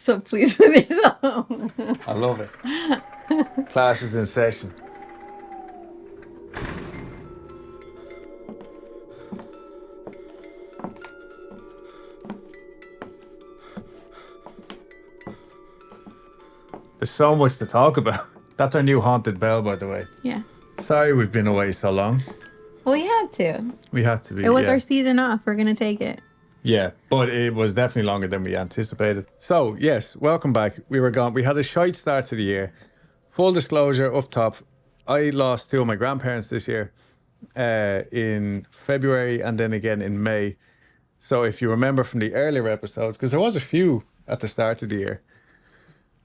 so pleased with yourself. I love it. Class is in session. There's so much to talk about. That's our new haunted bell, by the way. Yeah. Sorry we've been away so long. Well, we had to. We had to be. It was yeah. our season off. We're going to take it. Yeah, but it was definitely longer than we anticipated. So, yes, welcome back. We were gone. We had a shite start to the year. Full disclosure up top, I lost two of my grandparents this year in February and then again in May. So if you remember from the earlier episodes, because there was a few at the start of the year,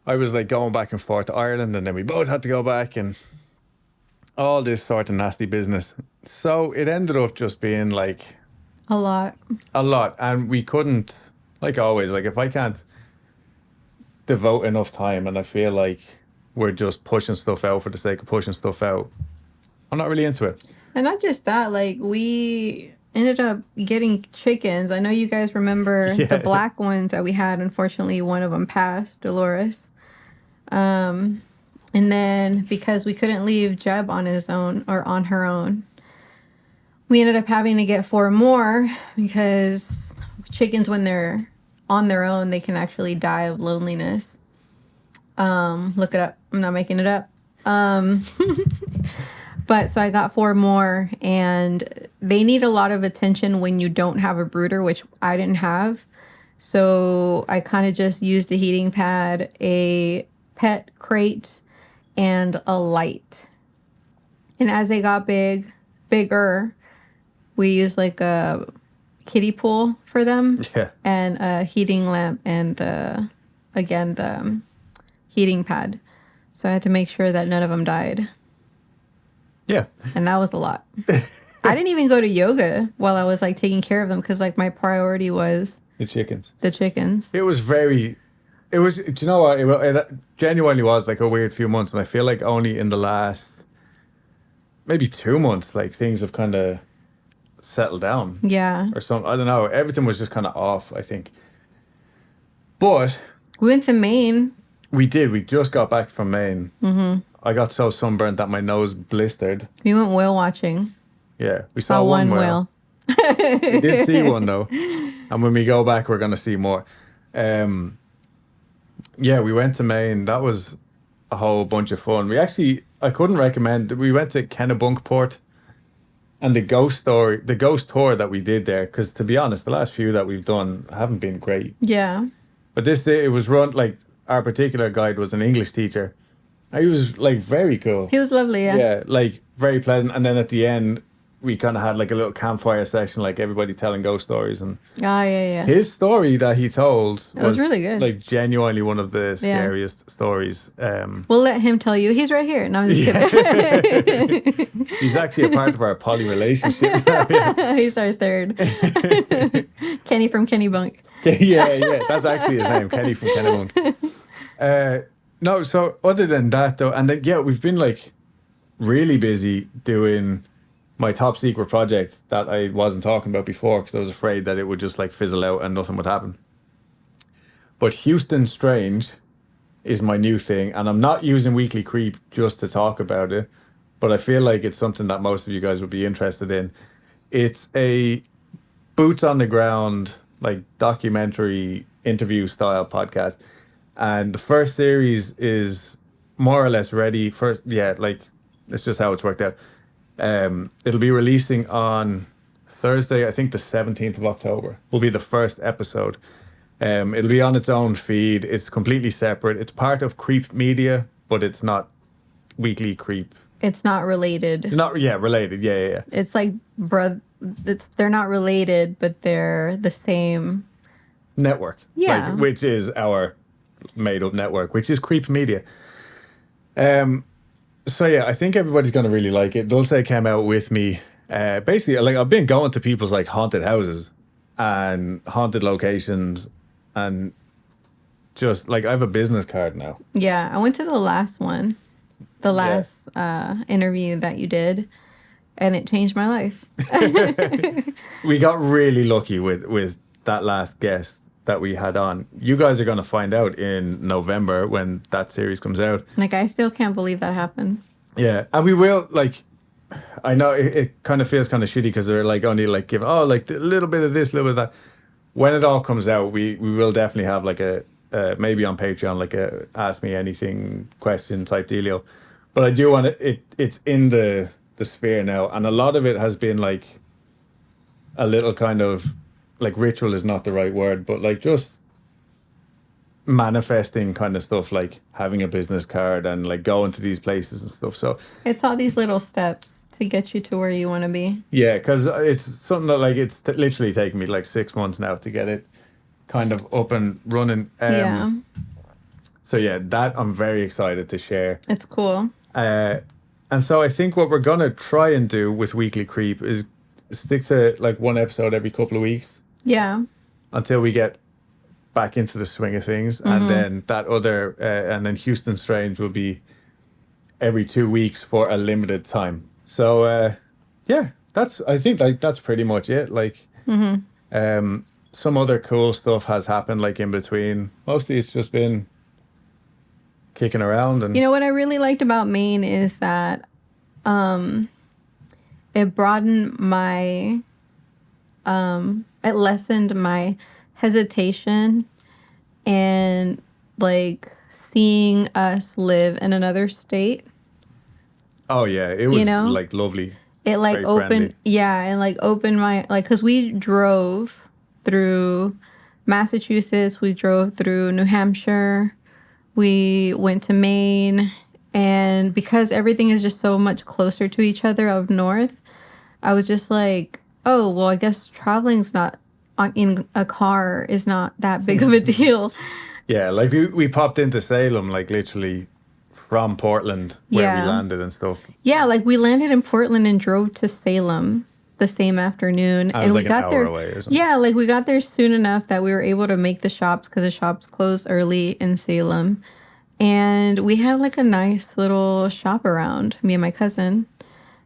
I was like going back and forth to Ireland and then we both had to go back and all this sort of nasty business. So it ended up just being like... A lot. And we couldn't, like always, like if I can't devote enough time and I feel like we're just pushing stuff out for the sake of pushing stuff out, I'm not really into it. And not just that, like we ended up getting chickens. I know you guys remember the black ones that we had. Unfortunately, one of them passed, Dolores. And then because we couldn't leave Jeb on his own or on her own, we ended up having to get 4 more because chickens, when they're on their own, they can actually die of loneliness. Look it up. I'm not making it up. But so I got 4 more, and they need a lot of attention when you don't have a brooder, which I didn't have. So I kind of just used a heating pad, a pet crate, and a light. And as they got bigger, we used like a kiddie pool for them. Yeah. And a heating lamp and the heating pad. So I had to make sure that none of them died. Yeah. And that was a lot. I didn't even go to yoga while I was like taking care of them because like my priority was the chickens. It was do you know what? It genuinely was like a weird few months. And I feel like only in the last maybe 2 months, like things have kind of settled down. Yeah. Or something. I don't know. Everything was just kind of off, I think. But we went to Maine. We did. We just got back from Maine. Mm-hmm. I got so sunburnt that my nose blistered. We went whale watching. Yeah. We saw one whale. We did see one, though. And when we go back, we're going to see more. Yeah, we went to Maine. That was a whole bunch of fun. I couldn't recommend... We went to Kennebunkport. And the ghost tour that we did there, because to be honest, the last few that we've done haven't been great. Yeah. But this day, it was run, like, our particular guide was an English teacher. He was, like, very cool. He was lovely, yeah. Yeah, like, very pleasant. And then at the end, we kind of had, like, a little campfire session, like, everybody telling ghost stories. And yeah. his story that he told was really good. Like, genuinely one of the scariest stories. We'll let him tell you. He's right here. No, I'm just kidding. He's actually a part of our poly relationship. He's our third. Kenny from Kennybunk. Yeah. That's actually his name, Kenny from Kennybunk. No, so other than that, though, and then, we've been, like, really busy doing my top secret project that I wasn't talking about before because I was afraid that it would just, like, fizzle out and nothing would happen. But Houston Strange is my new thing, and I'm not using Weekly Creep just to talk about it, but I feel like it's something that most of you guys would be interested in. It's a boots on the ground, like, documentary interview style podcast. And the first series is more or less ready. It's just how it's worked out. It'll be releasing on Thursday, I think the 17th of October, will be the first episode. It'll be on its own feed. It's completely separate. It's part of Creep Media, but it's not Weekly Creep. It's not related. Related. Yeah. It's like, they're not related, but they're the same network. Yeah. Which is our made-up network, which is Creep Media. So yeah, I think everybody's going to really like it. Dulce came out with me. Basically, like, I've been going to people's, like, haunted houses and haunted locations, and just, like, I have a business card now. Yeah, I went to the last one, interview that you did, and it changed my life. We got really lucky with that last guest. that we had on. You guys are going to find out in November when that series comes out. Like, I still can't believe that happened. Yeah, and we will, like, I know it kind of feels kind of shitty because they're like only like give like a little bit of this, a little bit of that. When it all comes out, we will definitely have like a maybe on Patreon like a ask me anything question type dealio. But I do want it's in the sphere now, and a lot of it has been like a little kind of like ritual is not the right word, but like just manifesting kind of stuff, like having a business card and like going to these places and stuff. So it's all these little steps to get you to where you want to be. Yeah, because it's something that like it's literally taken me like 6 months now to get it kind of up and running. Yeah. So yeah, that I'm very excited to share. It's cool. And so I think what we're gonna try and do with Weekly Creep is stick to like one episode every couple of weeks. Yeah. Until we get back into the swing of things, and then that other and then Houston Strange will be every 2 weeks for a limited time. So yeah, I think like that's pretty much it. Like some other cool stuff has happened like in between. Mostly it's just been kicking around. And you know what I really liked about Maine is that it broadened my it lessened my hesitation and like seeing us live in another state. Oh yeah, it was like lovely. It like very opened friendly. Yeah, and like opened my like because we drove through Massachusetts, we drove through New Hampshire, we went to Maine, and because everything is just so much closer to each other up north, I was just like, oh well, I guess traveling's not in a car is not that big of a deal. Yeah, like we popped into Salem like literally from Portland where we landed and stuff. Yeah, like we landed in Portland and drove to Salem the same afternoon. I was and like we got an there hour away or something. Yeah, like we got there soon enough that we were able to make the shops because the shops closed early in Salem. And we had like a nice little shop around, me and my cousin.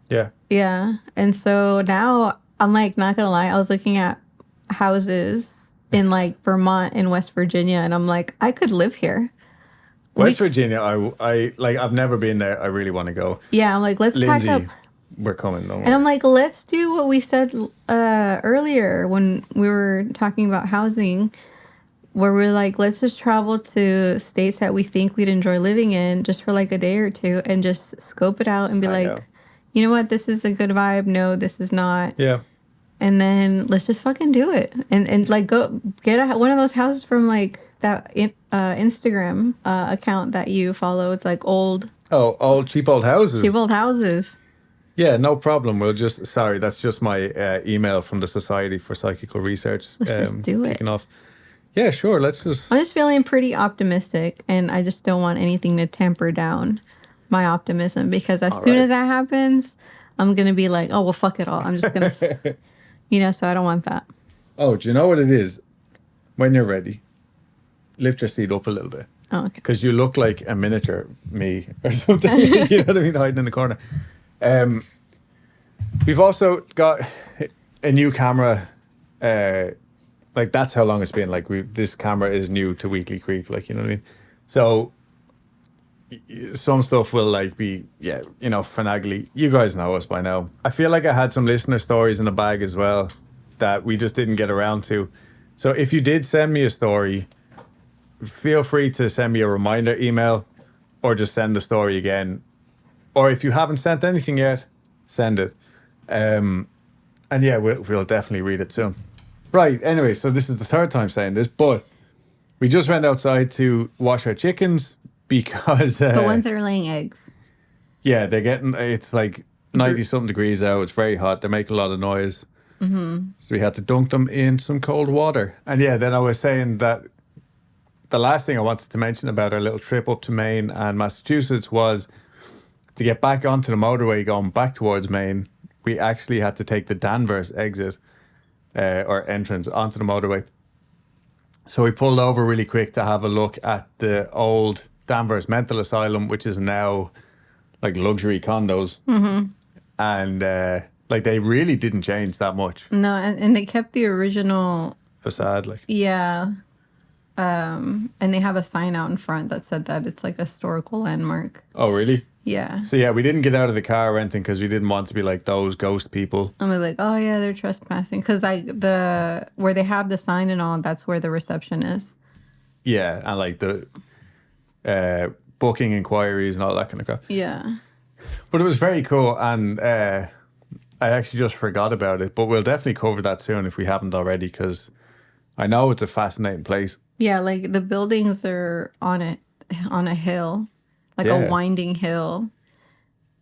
Yeah. Yeah. And so now I'm like, not gonna lie, I was looking at houses in like Vermont and West Virginia, and I'm like, I could live here. West Virginia, I like. I've never been there. I really want to go. Yeah, I'm like, let's Lindsay, pack up. we're coming. And I'm like, let's do what we said earlier when we were talking about housing, where we're like, let's just travel to states that we think we'd enjoy living in just for like a day or two and just scope it out and be like, you know what, this is a good vibe. No, this is not. Yeah. And then let's just fucking do it. And like go get one of those houses from like that Instagram account that you follow. It's like old cheap old houses. Cheap old houses. Yeah, no problem. We'll just that's just my email from the Society for Psychical Research. Let's just do it. Kicking off. Yeah, sure. Let's just. I'm just feeling pretty optimistic, and I just don't want anything to temper down my optimism because as soon as that happens, I'm gonna be like, oh well, fuck it all. I'm just gonna, so I don't want that. Oh, do you know what it is? When you're ready, lift your seat up a little bit. Oh, okay. Because you look like a miniature me or something. You know what I mean? Hiding in the corner. We've also got a new camera. Like that's how long it's been. Like this camera is new to Weekly Creep. Like, you know what I mean? So some stuff will like be finagly. You guys know us by now. I feel like I had some listener stories in the bag as well that we just didn't get around to. So if you did send me a story, feel free to send me a reminder email or just send the story again. Or if you haven't sent anything yet, send it. And yeah, we'll definitely read it soon. Right, anyway, so this is the third time saying this, but we just went outside to wash our chickens because... the ones that are laying eggs. Yeah, it's like 90-something degrees out. It's very hot. They're making a lot of noise. Mm-hmm. So we had to dunk them in some cold water. And yeah, then I was saying that the last thing I wanted to mention about our little trip up to Maine and Massachusetts was to get back onto the motorway going back towards Maine, we actually had to take the Danvers exit or entrance onto the motorway. So we pulled over really quick to have a look at the old Danvers Mental Asylum, which is now like luxury condos. Mm-hmm. And like they really didn't change that much. No, and they kept the original facade. Like yeah, And they have a sign out in front that said that it's like a historical landmark. Oh, really? Yeah. So yeah, we didn't get out of the car or anything because we didn't want to be like those ghost people. And we're like, oh yeah, they're trespassing. Because where they have the sign and all, that's where the reception is. Yeah, and like the booking inquiries and all that kind of stuff. Yeah. But it was very cool, and I actually just forgot about it. But we'll definitely cover that soon if we haven't already, because I know it's a fascinating place. Yeah, like the buildings are on a hill, like a winding hill,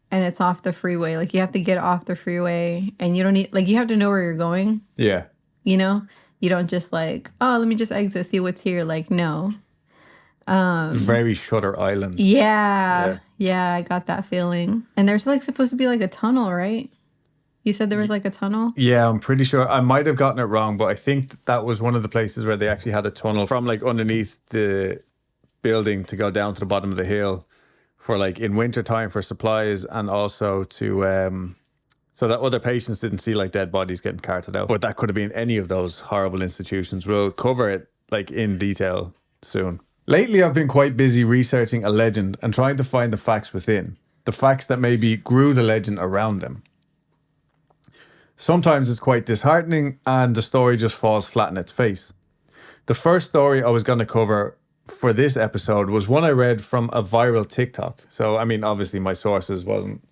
and it's off the freeway. Like you have to get off the freeway, and you don't need you have to know where you're going. Yeah. You know, you don't just like, oh, let me just exit, see what's here. Like no. Very Shutter Island. Yeah, I got that feeling. And there's like supposed to be like a tunnel, right? You said there was like a tunnel? Yeah, I'm pretty sure. I might have gotten it wrong, but I think that was one of the places where they actually had a tunnel from like underneath the building to go down to the bottom of the hill for like in winter time for supplies, and also to so that other patients didn't see like dead bodies getting carted out. But that could have been any of those horrible institutions. We'll cover it like in detail soon. Lately, I've been quite busy researching a legend and trying to find the facts within, the facts that maybe grew the legend around them. Sometimes it's quite disheartening and the story just falls flat in its face. The first story I was going to cover for this episode was one I read from a viral TikTok. So, I mean, obviously my sources wasn't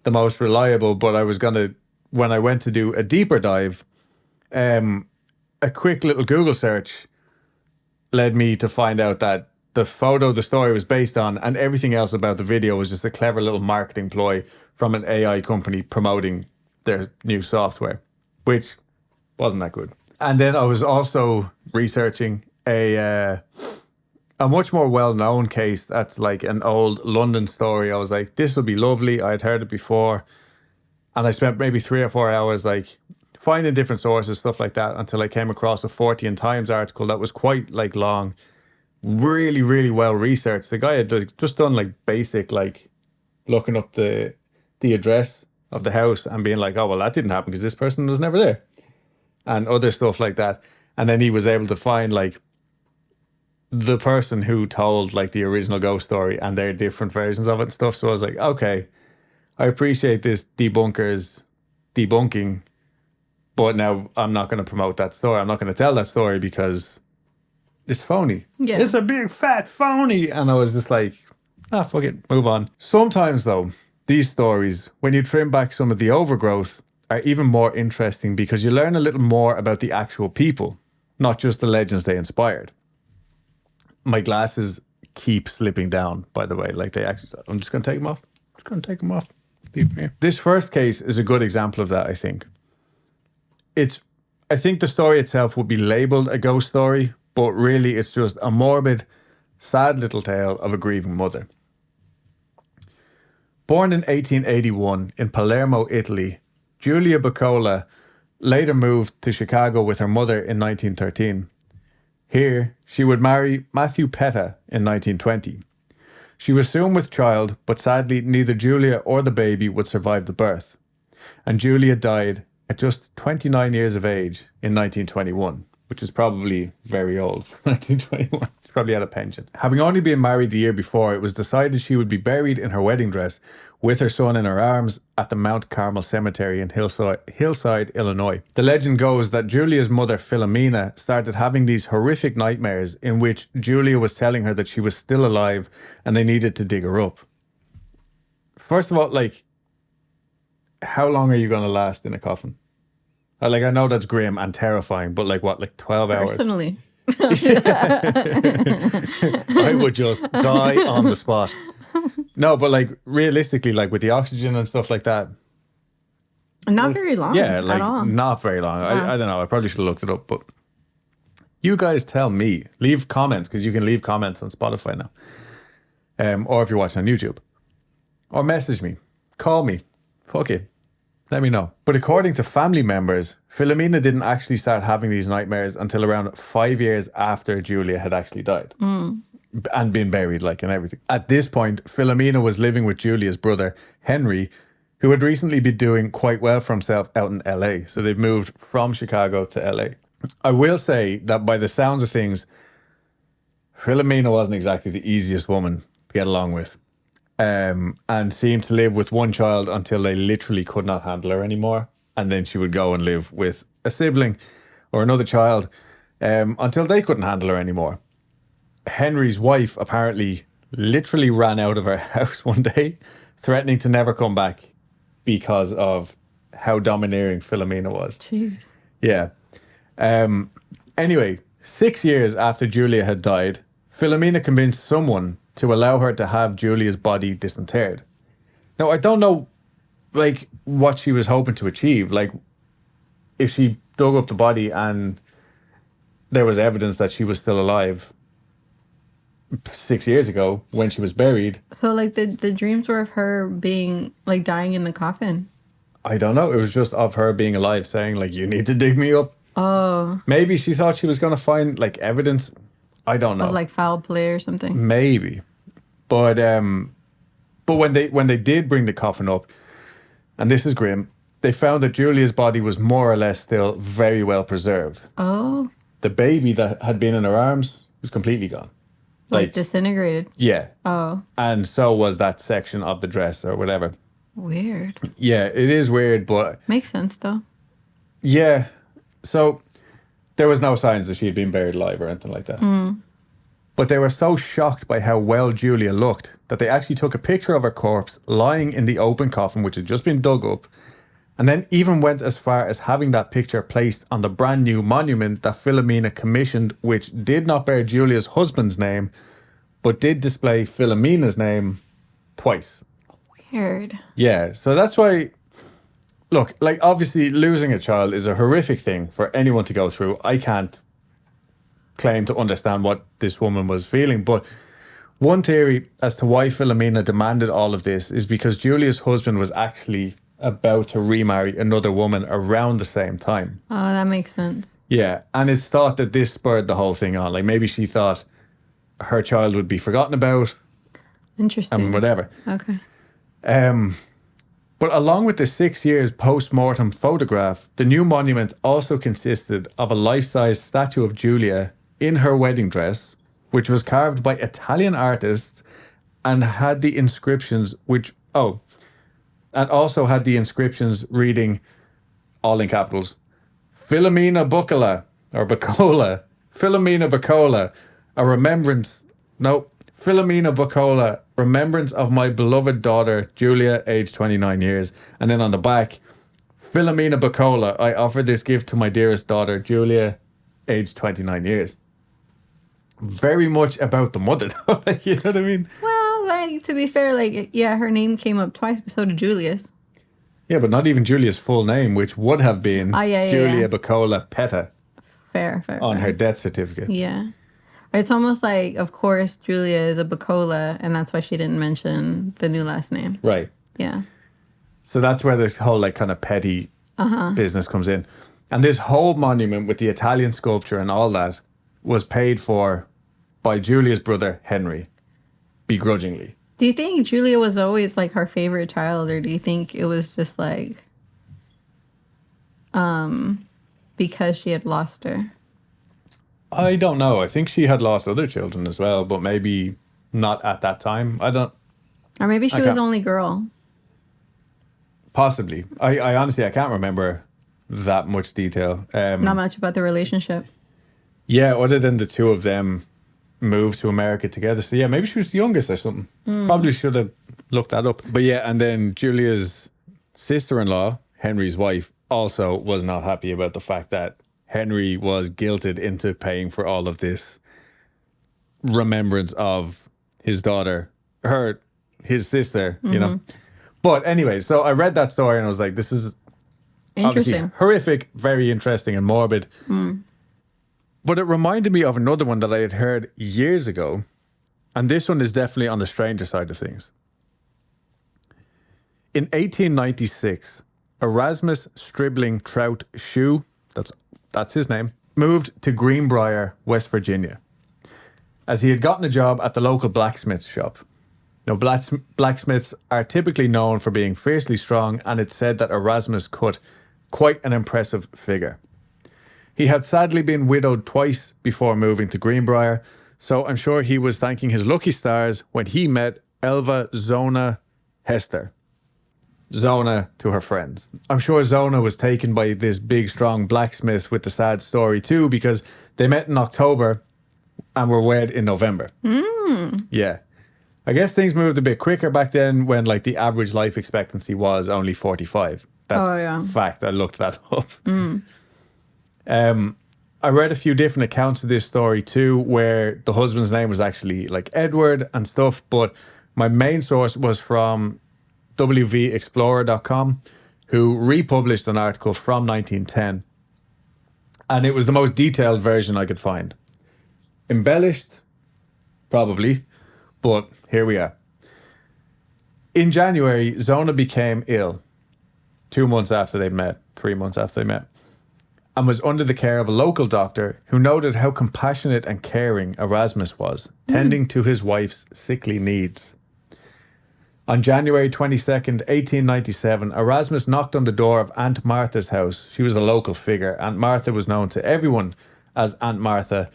the most reliable, but I was going to, when I went to do a deeper dive, a quick little Google search led me to find out that the photo the story was based on and everything else about the video was just a clever little marketing ploy from an AI company promoting their new software, which wasn't that good. And then I was also researching a much more well-known case that's like an old London story. I was like, this would be lovely. I'd heard it before. And I spent maybe 3 or 4 hours like finding different sources, stuff like that, until I came across a 40 Times article that was quite like long, really, really well researched. The guy had like, just done like basic, like looking up the address of the house and being like, oh, well, that didn't happen because this person was never there, and other stuff like that. And then he was able to find like the person who told like the original ghost story and their different versions of it and stuff. So I was like, okay, I appreciate this debunker's debunking, but now I'm not going to promote that story. I'm not going to tell that story because it's phony. Yeah. It's a big fat phony. And I was just like, fuck it, move on. Sometimes though, these stories, when you trim back some of the overgrowth, are even more interesting because you learn a little more about the actual people, not just the legends they inspired. My glasses keep slipping down, by the way. Like they actually, I'm just going to take them off. Leave them here. This first case is a good example of that, I think. I think the story itself would be labeled a ghost story, but really it's just a morbid, sad little tale of a grieving mother. Born in 1881 in Palermo, Italy, Giulia Baccola later moved to Chicago with her mother in 1913. Here, she would marry Matthew Petta in 1920. She was soon with child, but sadly neither Giulia or the baby would survive the birth. And Giulia died at just 29 years of age in 1921, which is probably very old for 1921. She probably had a pension. Having only been married the year before, it was decided she would be buried in her wedding dress with her son in her arms at the Mount Carmel Cemetery in Hillside, Illinois. The legend goes that Giulia's mother, Philomena, started having these horrific nightmares in which Giulia was telling her that she was still alive and they needed to dig her up. First of all, like, how long are you going to last in a coffin? Like, I know that's grim and terrifying, but like what, like 12 hours? Personally. I would just die on the spot. No, but like realistically, like with the oxygen and stuff like that. Not very long. Yeah, like at all. not very long. I don't know. I probably should have looked it up, but you guys tell me. Leave comments, because you can leave comments on Spotify now. Or if you're watching on YouTube. Or message me. Call me. Fuck it. Let me know. But according to family members, Philomena didn't actually start having these nightmares until around 5 years after Giulia had actually died. And been buried, like, and everything. At this point, Philomena was living with Giulia's brother, Henry, who had recently been doing quite well for himself out in LA. So they've moved from Chicago to LA. I will say that by the sounds of things, Philomena wasn't exactly the easiest woman to get along with, and seemed to live with one child until they literally could not handle her anymore. And then she would go and live with a sibling or another child until they couldn't handle her anymore. Henry's wife apparently literally ran out of her house one day, threatening to never come back because of how domineering Philomena was. Jeez. Yeah. Anyway, 6 years after Julia had died, Philomena convinced someone to allow her to have Julia's body disinterred. Now, I don't know, like, what she was hoping to achieve. Like, if she dug up the body and there was evidence that she was still alive 6 years ago when she was buried. So, like, the dreams were of her being, like, dying in the coffin? I don't know. It was just of her being alive, saying, like, you need to dig me up. Oh. Maybe she thought she was going to find, like, evidence. I don't know. Of, like, foul play or something? Maybe. But when they did bring the coffin up, and this is grim, they found that Julia's body was more or less still very well preserved. Oh. The baby that had been in her arms was completely gone. Like disintegrated? Yeah. Oh. And so was that section of the dress or whatever. Weird. Yeah, it is weird, but... Makes sense, though. Yeah. So there was no signs that she had been buried alive or anything like that. But they were so shocked by how well Julia looked that they actually took a picture of her corpse lying in the open coffin, which had just been dug up, and then even went as far as having that picture placed on the brand new monument that Philomena commissioned, which did not bear Julia's husband's name, but did display Philomena's name twice. Weird. Yeah, so that's why, look, like, obviously losing a child is a horrific thing for anyone to go through. I can't claim to understand what this woman was feeling, but one theory as to why Philomena demanded all of this is because Julia's husband was actually about to remarry another woman around the same time. Oh, that makes sense. Yeah, and it's thought that this spurred the whole thing on. Like, maybe she thought her child would be forgotten about. Interesting. And whatever. Okay. But along with the 6 years post-mortem photograph, the new monument also consisted of a life-size statue of Julia in her wedding dress, which was carved by Italian artists and had the inscriptions and also had the inscriptions reading, all in capitals, Philomena Bucola, or Bucola, Philomena Bucola, Philomena Bucola, remembrance of my beloved daughter, Julia, aged 29 years. And then on the back, Philomena Bucola, I offer this gift to my dearest daughter, Julia, aged 29 years. Very much about the mother, though. You know what I mean? Well, like, to be fair, like, yeah, her name came up twice, but so did Julia's. Yeah, but not even Julia's full name, which would have been Julia Bucola Petta. Fair. On her death certificate. Yeah. It's almost like, of course, Julia is a Bucola, and that's why she didn't mention the new last name. Right. Yeah. So that's where this whole, like, kind of petty business comes in. And this whole monument with the Italian sculpture and all that was paid for by Julia's brother, Henry, begrudgingly. Do you think Julia was always, like, her favorite child, or do you think it was just, like, because she had lost her? I don't know. I think she had lost other children as well, but maybe not at that time. Or maybe she was only girl. Possibly. I honestly, I can't remember that much detail. Not much about the relationship. Yeah, other than the two of them moved to America together. So yeah, maybe she was the youngest or something. Probably should have looked that up. But yeah, and then Julia's sister-in-law, Henry's wife, also was not happy about the fact that Henry was guilted into paying for all of this remembrance of his daughter, his sister, you know. But anyway, so I read that story and I was like, this is obviously horrific, very interesting and morbid. But it reminded me of another one that I had heard years ago. And this one is definitely on the stranger side of things. In 1896, Erasmus Stribling Trout Shoe, that's his name, moved to Greenbrier, West Virginia, as he had gotten a job at the local blacksmith's shop. Now, blacksmiths are typically known for being fiercely strong, and it's said that Erasmus cut quite an impressive figure. He had sadly been widowed twice before moving to Greenbrier, So I'm sure he was thanking his lucky stars when he met Elva Zona Hester. Zona to her friends. I'm sure Zona was taken by this big, strong blacksmith with the sad story too, because they met in October and were wed in November. Yeah. I guess things moved a bit quicker back then when like the average life expectancy was only 45. That's fact. I looked that up. I read a few different accounts of this story too, where the husband's name was actually like Edward and stuff, but my main source was from wvexplorer.com, who republished an article from 1910. And it was the most detailed version I could find. Embellished? Probably. But here we are. In January, Zona became ill. 2 months after they met, 3 months after they met, and was under the care of a local doctor who noted how compassionate and caring Erasmus was, tending to his wife's sickly needs. On January 22nd, 1897, Erasmus knocked on the door of Aunt Martha's house. She was a local figure. Aunt Martha was known to everyone as Aunt Martha.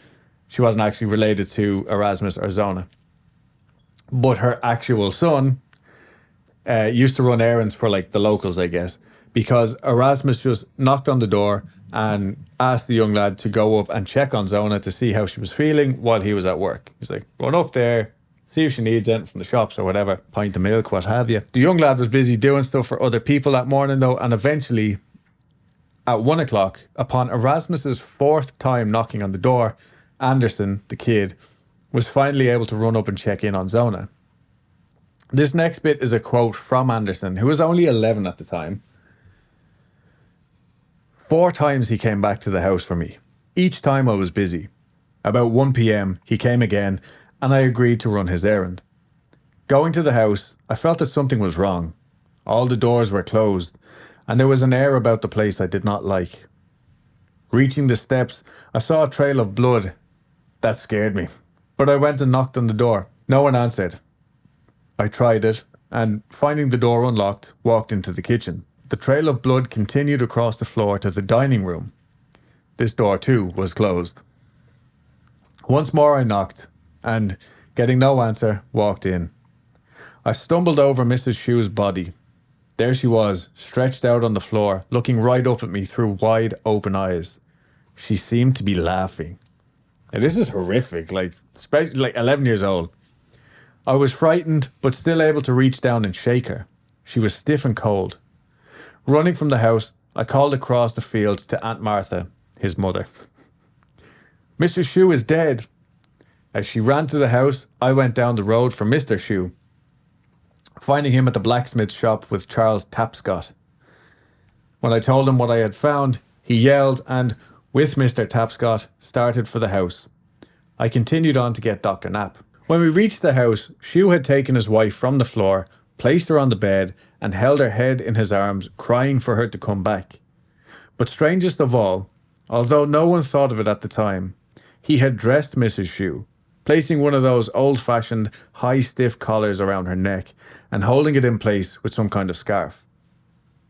She wasn't actually related to Erasmus or Zona. But her actual son used to run errands for like the locals, I guess, because Erasmus just knocked on the door and asked the young lad to go up and check on Zona to see how she was feeling while he was at work. He's like, run up there, see if she needs anything from the shops or whatever, pint of milk, what have you. The young lad was busy doing stuff for other people that morning though, and eventually at 1 o'clock, upon Erasmus's fourth time knocking on the door, Anderson, the kid, was finally able to run up and check in on Zona. This next bit is a quote from Anderson, who was only 11 at the time. 4 times he came back to the house for me. Each time I was busy. About 1 p.m, he came again, and I agreed to run his errand. Going to the house, I felt that something was wrong. All the doors were closed, and there was an air about the place I did not like. Reaching the steps, I saw a trail of blood. That scared me. But I went and knocked on the door. No one answered. I tried it, and finding the door unlocked, walked into the kitchen. The trail of blood continued across the floor to the dining room. This door too was closed. Once more I knocked, and, getting no answer, walked in. I stumbled over Mrs. Shue's body. There she was, stretched out on the floor, looking right up at me through wide open eyes. She seemed to be laughing. Now, this is horrific, especially 11 years old. I was frightened, but still able to reach down and shake her. She was stiff and cold. Running from the house, I called across the fields to Aunt Martha, his mother. Mr. Shue is dead. As she ran to the house, I went down the road for Mr. Shue, finding him at the blacksmith's shop with Charles Tapscott. When I told him what I had found, he yelled and, with Mr. Tapscott, started for the house. I continued on to get Dr. Knapp. When we reached the house, Shue had taken his wife from the floor, placed her on the bed, and held her head in his arms, crying for her to come back. But strangest of all, although no one thought of it at the time, he had dressed Mrs. Shue, placing one of those old-fashioned, high stiff collars around her neck and holding it in place with some kind of scarf.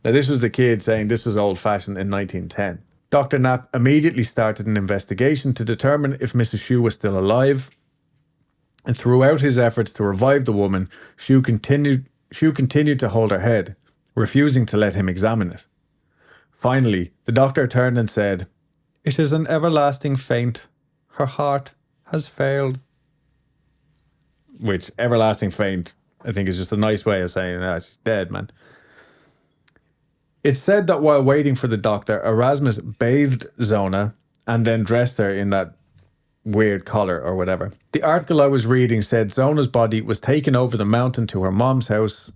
Now this was the kid saying this was old-fashioned in 1910. Dr. Knapp immediately started an investigation to determine if Mrs. Shue was still alive, and throughout his efforts to revive the woman, Shue continued to hold her head, refusing to let him examine it. Finally, the doctor turned and said, "It is an everlasting faint. Her heart has failed." Which, everlasting faint, I think is just a nice way of saying, she's dead, man. It's said that while waiting for the doctor, Erasmus bathed Zona and then dressed her in that weird collar or whatever. The article I was reading said Zona's body was taken over the mountain to her mom's house.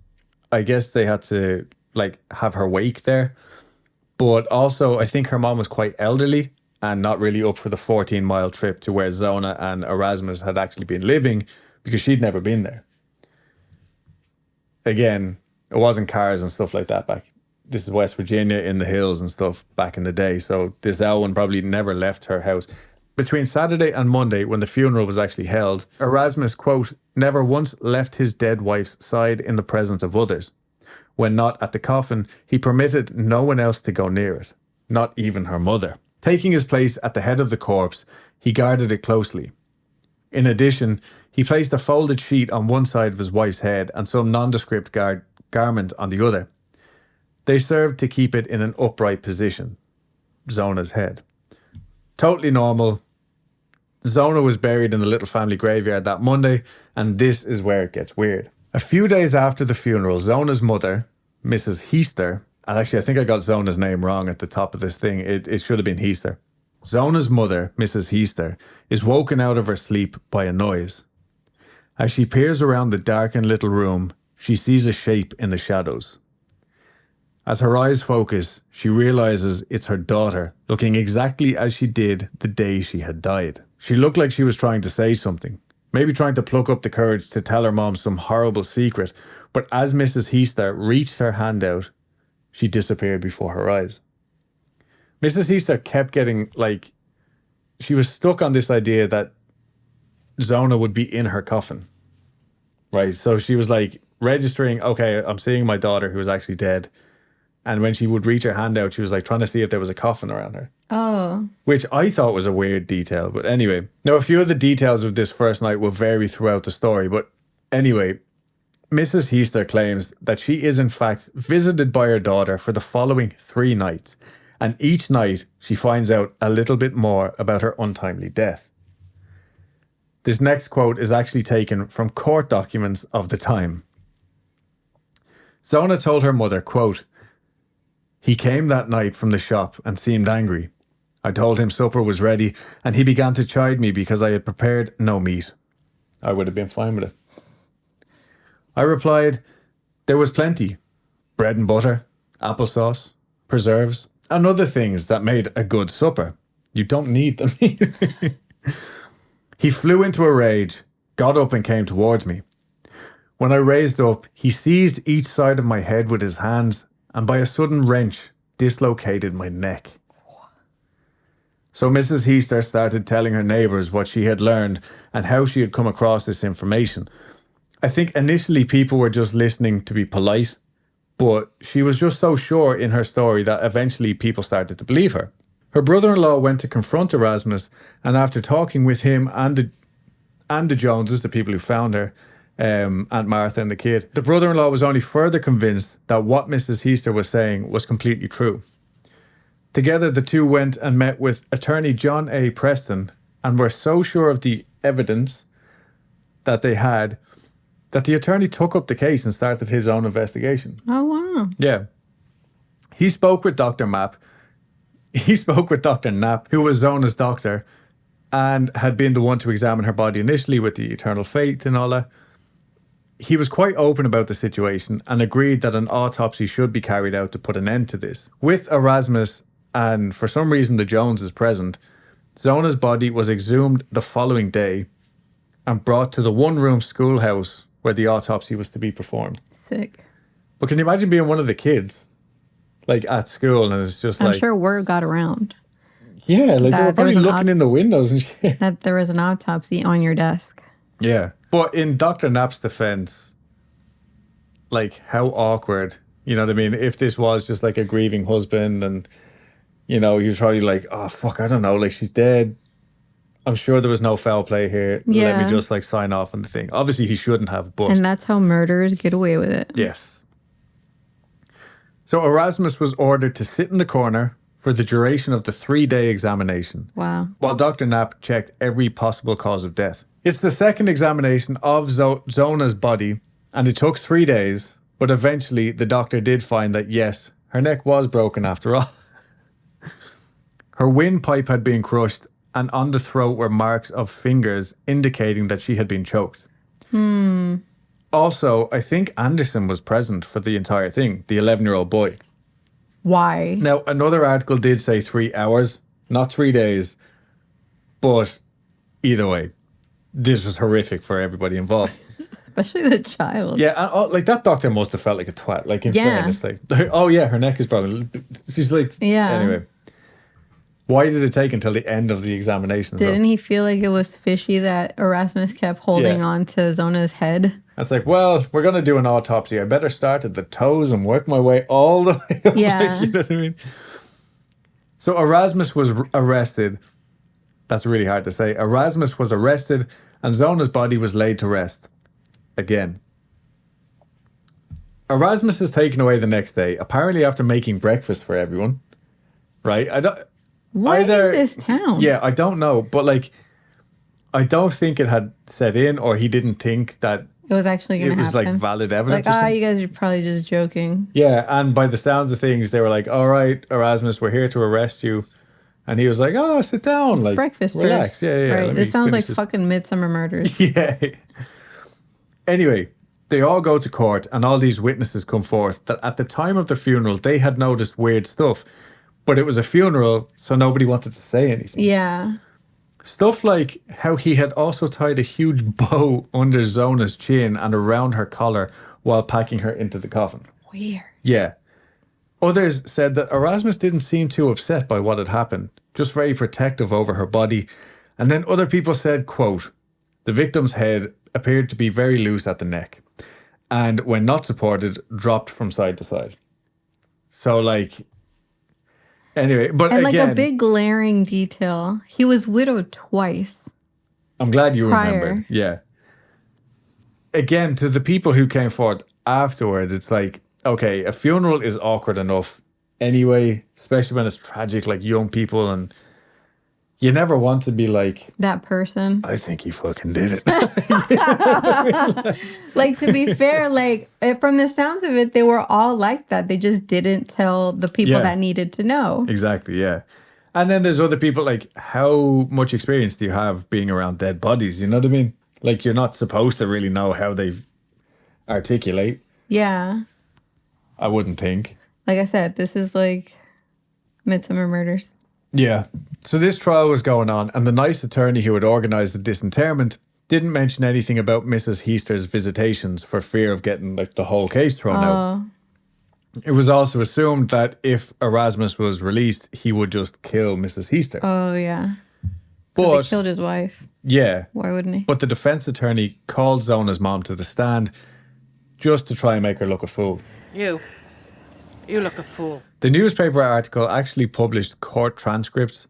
I guess they had to have her wake there. But also, I think her mom was quite elderly and not really up for the 14-mile trip to where Zona and Erasmus had actually been living because she'd never been there. Again, it wasn't cars and stuff like that back. This is West Virginia in the hills and stuff back in the day. So this Elwyn probably never left her house. Between Saturday and Monday, when the funeral was actually held, Erasmus, quote, never once left his dead wife's side in the presence of others. When not at the coffin, he permitted no one else to go near it, not even her mother. Taking his place at the head of the corpse, he guarded it closely. In addition, he placed a folded sheet on one side of his wife's head and some nondescript garment on the other. They served to keep it in an upright position. Zona's head. Totally normal. Zona was buried in the little family graveyard that Monday, and this is where it gets weird. A few days after the funeral, Zona's mother, Mrs. Heaster, and actually I think I got Zona's name wrong at the top of this thing. It should have been Heaster. Zona's mother, Mrs. Heaster, is woken out of her sleep by a noise. As she peers around the darkened little room, she sees a shape in the shadows. As her eyes focus, she realizes it's her daughter, looking exactly as she did the day she had died. She looked like she was trying to say something, maybe trying to pluck up the courage to tell her mom some horrible secret, but as Mrs. Heaster reached her hand out, she disappeared before her eyes. Mrs. Heaster kept getting, she was stuck on this idea that Zona would be in her coffin, right? So she was registering, okay, I'm seeing my daughter who is actually dead. And when she would reach her hand out, she was trying to see if there was a coffin around her. Oh. Which I thought was a weird detail. But anyway, now a few of the details of this first night will vary throughout the story. But anyway, Mrs. Heaster claims that she is in fact visited by her daughter for the following 3 nights. And each night she finds out a little bit more about her untimely death. This next quote is actually taken from court documents of the time. Zona told her mother, quote, "He came that night from the shop and seemed angry. I told him supper was ready and he began to chide me because I had prepared no meat. I would have been fine with it. I replied, there was plenty. Bread and butter, applesauce, preserves, and other things that made a good supper. You don't need them." He flew into a rage, got up and came towards me. When I raised up, he seized each side of my head with his hands and by a sudden wrench, dislocated my neck. So Mrs. Heaster started telling her neighbours what she had learned and how she had come across this information. I think initially people were just listening to be polite, but she was just so sure in her story that eventually people started to believe her. Her brother-in-law went to confront Erasmus, and after talking with him and the Joneses, the people who found her, Aunt Martha and the kid, the brother-in-law was only further convinced that what Mrs. Heaster was saying was completely true. Together, the two went and met with attorney John A. Preston and were so sure of the evidence that they had that the attorney took up the case and started his own investigation. Oh, wow. Yeah. He spoke with Dr. Knapp, who was Zona's doctor and had been the one to examine her body initially with the eternal faith and all that. He was quite open about the situation and agreed that an autopsy should be carried out to put an end to this. With Erasmus and for some reason the Joneses present, Zona's body was exhumed the following day and brought to the one-room schoolhouse where the autopsy was to be performed. Sick. But can you imagine being one of the kids, at school, and it's just I'm sure word got around. Yeah, they were probably looking in the windows and shit. That there was an autopsy on your desk. Yeah. But in Dr. Knapp's defense, how awkward, you know what I mean? If this was just a grieving husband and, he was probably oh, fuck, I don't know, she's dead. I'm sure there was no foul play here. Yeah. Let me just sign off on the thing. Obviously, he shouldn't have, but... And that's how murderers get away with it. Yes. So Erasmus was ordered to sit in the corner for the duration of the 3-day examination. Wow. While Dr. Knapp checked every possible cause of death. It's the second examination of Zona's body, and it took 3 days, but eventually the doctor did find that, yes, her neck was broken after all. Her windpipe had been crushed, and on the throat were marks of fingers indicating that she had been choked. Also, I think Anderson was present for the entire thing, the 11-year-old boy. Why? Now, another article did say 3 hours, not 3 days, but either way, this was horrific for everybody involved. Especially the child. Yeah, and that doctor must have felt like a twat, in fairness. Oh yeah, her neck is broken. She's yeah. Anyway. Why did it take until the end of the examination? Didn't he feel like it was fishy that Erasmus kept holding on to Zona's head? It's well, we're going to do an autopsy. I better start at the toes and work my way all the way up. Yeah. You know what I mean? So Erasmus was arrested That's really hard to say. Erasmus was arrested and Zona's body was laid to rest. Again. Erasmus is taken away the next day, apparently after making breakfast for everyone. Right? What is this town? Yeah, I don't know. But like, I don't think it had set in, or he didn't think that it was actually going to happen. It was like valid evidence. Like, you guys are probably just joking. Yeah, and by the sounds of things, they were like, all right, Erasmus, we're here to arrest you. And he was like, oh, sit down. Like, breakfast relax. First. Yeah. Right. This sounds like fucking Midsummer Murders. Yeah. Anyway, they all go to court and all these witnesses come forth that at the time of the funeral, they had noticed weird stuff. But it was a funeral, so nobody wanted to say anything. Yeah. Stuff like how he had also tied a huge bow under Zona's chin and around her collar while packing her into the coffin. Weird. Yeah. Others said that Erasmus didn't seem too upset by what had happened, just very protective over her body. And then other people said, quote, the victim's head appeared to be very loose at the neck and when not supported, dropped from side to side. So like, anyway, but and again, like a big glaring detail, he was widowed twice. I'm glad you prior. remembered. Yeah. Again, to the people who came forward afterwards, it's like, okay, a funeral is awkward enough anyway, especially when it's tragic, like young people, and you never want to be like that person. I think he fucking did it. Like, to be fair, like from the sounds of it, they were all like that. They just didn't tell the people that needed to know. Exactly, yeah. And then there's other people, like, how much experience do you have being around dead bodies? You know what I mean? Like, you're not supposed to really know how they articulate. Yeah. I wouldn't think. Like I said, this is like Midsummer Murders. Yeah. So this trial was going on, and the nice attorney who had organised the disinterment didn't mention anything about Mrs. Heaster's visitations for fear of getting like the whole case thrown out. It was also assumed that if Erasmus was released, he would just kill Mrs. Heaster. Oh, yeah. But he killed his wife. Yeah. Why wouldn't he? But the defense attorney called Zona's mom to the stand just to try and make her look a fool. You look a fool. The newspaper article actually published court transcripts,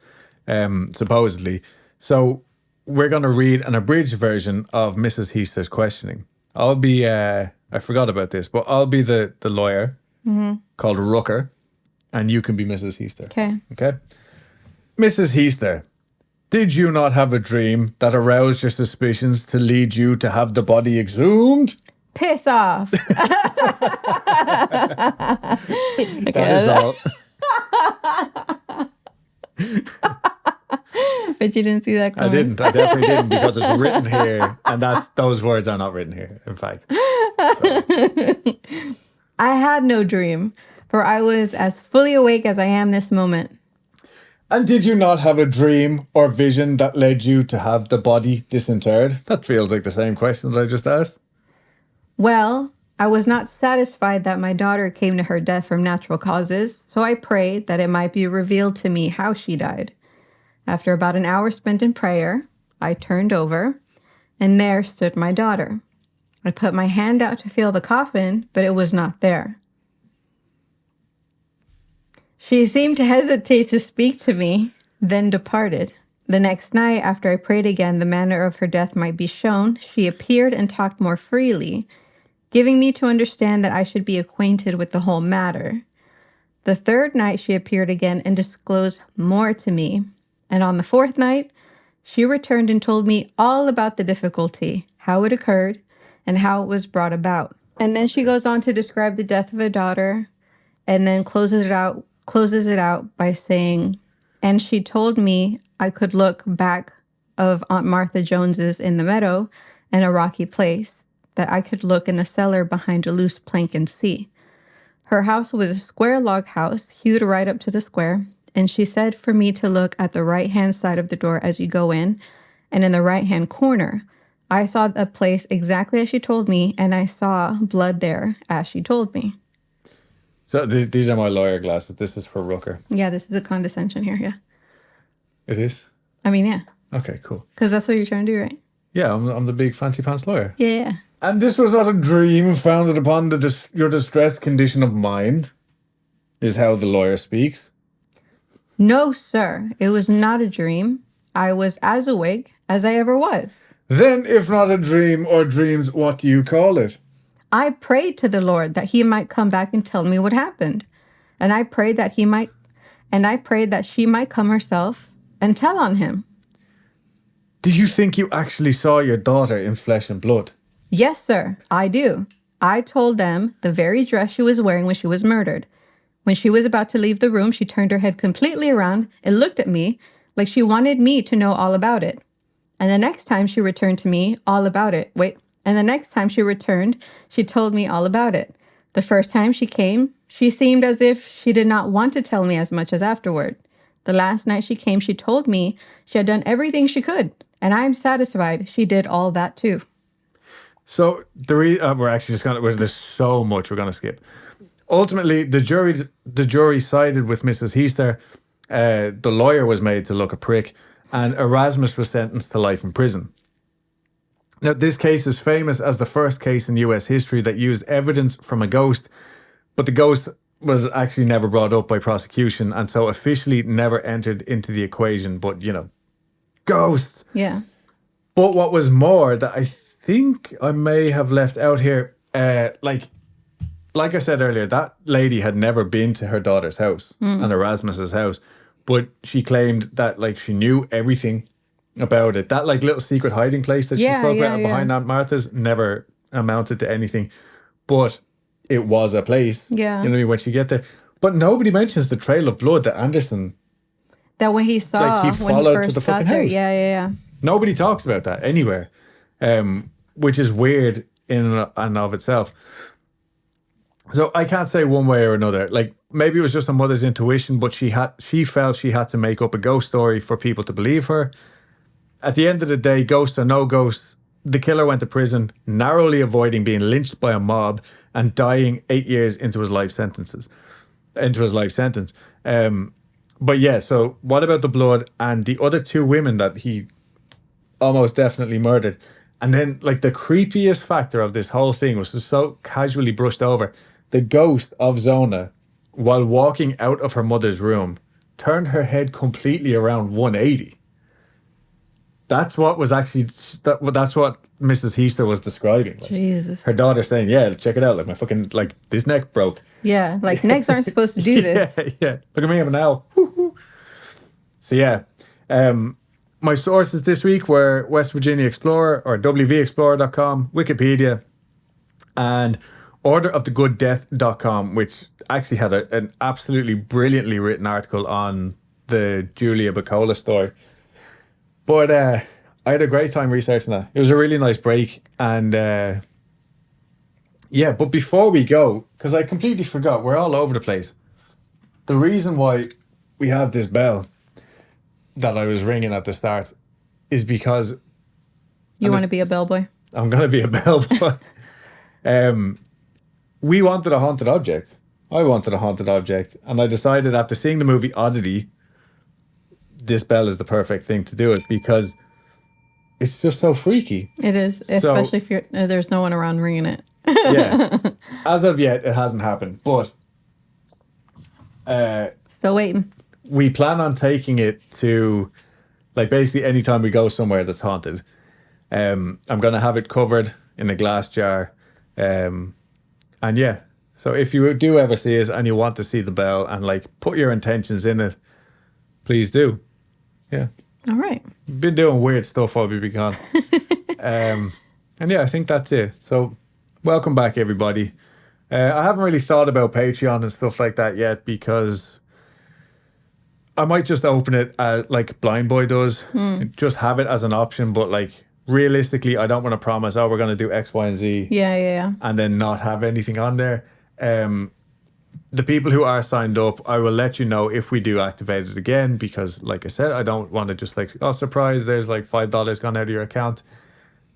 supposedly. So we're going to read an abridged version of Mrs. Heaster's questioning. I'll be, I forgot about this, but I'll be the lawyer called Rooker, and you can be Mrs. Heaster. Okay. Okay. Mrs. Heaster, did you not have a dream that aroused your suspicions to lead you to have the body exhumed? Piss off. That is all. But you didn't see that coming. I didn't. I definitely didn't, because it's written here, and those words are not written here, in fact. So. I had no dream, for I was as fully awake as I am this moment. And did you not have a dream or vision that led you to have the body disinterred? That feels like the same question that I just asked. Well, I was not satisfied that my daughter came to her death from natural causes, so I prayed that it might be revealed to me how she died. After about an hour spent in prayer, I turned over, and there stood my daughter. I put my hand out to feel the coffin, but it was not there. She seemed to hesitate to speak to me, then departed. The next night, after I prayed again the manner of her death might be shown, she appeared and talked more freely, giving me to understand that I should be acquainted with the whole matter. The third night she appeared again and disclosed more to me. And on the fourth night, she returned and told me all about the difficulty, how it occurred, and how it was brought about. And then she goes on to describe the death of her daughter, and then closes it out by saying, and she told me I could look back of Aunt Martha Jones's in the meadow and a rocky place, that I could look in the cellar behind a loose plank and see. Her house was a square log house, hewed right up to the square, and she said for me to look at the right-hand side of the door as you go in, and in the right-hand corner. I saw the place exactly as she told me, and I saw blood there as she told me. So these are my lawyer glasses. This is for Rooker. Yeah, this is a condescension here, yeah. It is? I mean, yeah. Okay, cool. Because that's what you're trying to do, right? Yeah, I'm the big fancy pants lawyer. Yeah. And this was not a dream founded upon your distressed condition of mind, is how the lawyer speaks. No, sir. It was not a dream. I was as awake as I ever was. Then, if not a dream or dreams, what do you call it? I prayed to the Lord that he might come back and tell me what happened. And I prayed that she might come herself and tell on him. Do you think you actually saw your daughter in flesh and blood? Yes, sir, I do. I told them the very dress she was wearing when she was murdered. When she was about to leave the room, she turned her head completely around and looked at me like she wanted me to know all about it. And the next time she returned to me, all about it. And the next time she returned, she told me all about it. The first time she came, she seemed as if she did not want to tell me as much as afterward. The last night she came, she told me she had done everything she could. And I'm satisfied she did all that too. So we're actually just there's so much we're gonna skip. Ultimately, the jury sided with Mrs. Heaster. The lawyer was made to look a prick, and Erasmus was sentenced to life in prison. Now, this case is famous as the first case in US history that used evidence from a ghost, but the ghost was actually never brought up by prosecution, and so officially never entered into the equation. But ghosts. Yeah. But what was more that I think I may have left out here, like I said earlier, that lady had never been to her daughter's house and Erasmus's house, but she claimed that she knew everything about it. That little secret hiding place that she spoke about behind Aunt Martha's never amounted to anything, but it was a place. Yeah. You know what I mean, when she get there. But nobody mentions the trail of blood that Anderson. That when he saw he when he followed first to the got fucking there. house. Yeah. Nobody talks about that anywhere, which is weird in and of itself. So I can't say one way or another. Maybe it was just a mother's intuition, but she felt she had to make up a ghost story for people to believe her. At the end of the day, ghosts or no ghosts, the killer went to prison, narrowly avoiding being lynched by a mob and dying 8 years into his life sentence. But yeah, so what about the blood and the other two women that he almost definitely murdered? And then, the creepiest factor of this whole thing was just so casually brushed over. The ghost of Zona, while walking out of her mother's room, turned her head completely around 180. That's what was actually, that's what Mrs. Heaster was describing. Jesus. Her daughter saying, yeah, check it out. My fucking, this neck broke. Yeah, necks aren't supposed to do this. Yeah. Look at me, I'm an owl. So yeah, my sources this week were West Virginia Explorer or wvexplorer.com, Wikipedia, and orderofthegooddeath.com, which actually had an absolutely brilliantly written article on the Julia Bacola story. But I had a great time researching that. It was a really nice break. And but before we go, because I completely forgot, we're all over the place. The reason why we have this bell that I was ringing at the start is because... You want to be a bellboy? I'm going to be a bellboy. We wanted a haunted object. I wanted a haunted object. And I decided after seeing the movie Oddity, this bell is the perfect thing to do it because it's just so freaky. It is, especially if there's no one around ringing it. Yeah. As of yet, it hasn't happened. But... still waiting. We plan on taking it to, basically anytime we go somewhere that's haunted. I'm going to have it covered in a glass jar. And yeah, so if you do ever see us and you want to see the bell and put your intentions in it, please do. Yeah. All right. Been doing weird stuff while we've been gone. And yeah, I think that's it. So welcome back, everybody. I haven't really thought about Patreon and stuff like that yet because I might just open it like Blind Boy does. Just have it as an option, but realistically, I don't want to promise, we're going to do X, Y, and Z. Yeah. And then not have anything on there. The people who are signed up, I will let you know if we do activate it again because, like I said, I don't want to just surprise, there's $5 gone out of your account.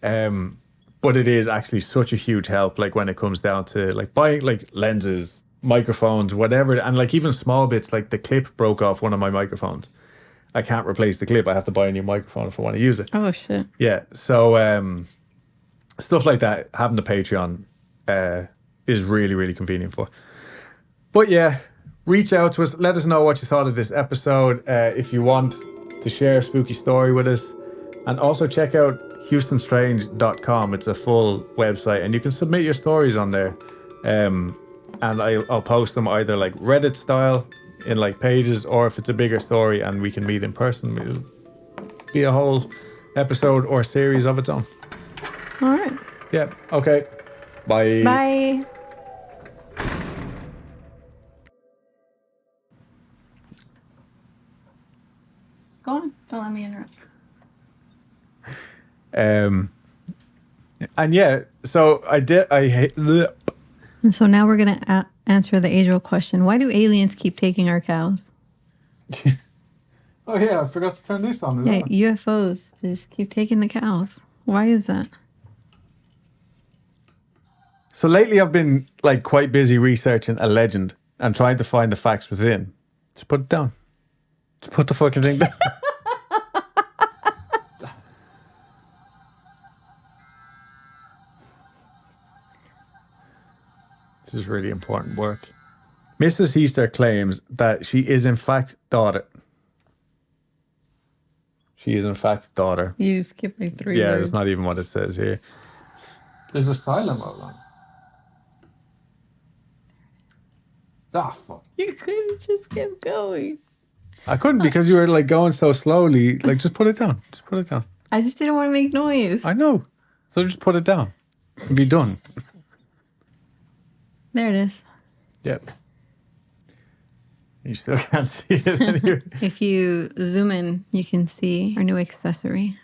But it is actually such a huge help, when it comes down to buying lenses, microphones, whatever, and even small bits. The clip broke off one of my microphones. I can't replace the clip. I have to buy a new microphone if I want to use it. Oh shit. Yeah. So stuff like that, having the Patreon is really, really convenient for. But yeah, reach out to us. Let us know what you thought of this episode. If you want to share a spooky story with us. And also check out houstonstrange.com. It's a full website and you can submit your stories on there. And I'll post them either like Reddit style in like pages, or if it's a bigger story and we can meet in person, it'll be a whole episode or series of its own. All right. Yeah. Okay. Bye. Bye. Go on. Don't let me interrupt. And yeah, so I hate. And so now we're going to answer the age-old question. Why do aliens keep taking our cows? Oh yeah, I forgot to turn this on as Yeah, well. UFOs just keep taking the cows. Why is that? So lately I've been like quite busy researching a legend and trying to find the facts within. Just put it down. Just put the fucking thing down. This is really important work. Mrs. Heaster claims that she is in fact daughter. She is in fact daughter. You skipped like 3 Yeah, words. it's not even what it says here. There's a silent outline. Ah, fuck. You could have just kept going. I couldn't because you were like going so slowly. Like, just put it down. Just put it down. I just didn't want to make noise. I know. So just put it down and be done. There it is. Yep. You still can't see it anyway. If you zoom in, you can see our new accessory.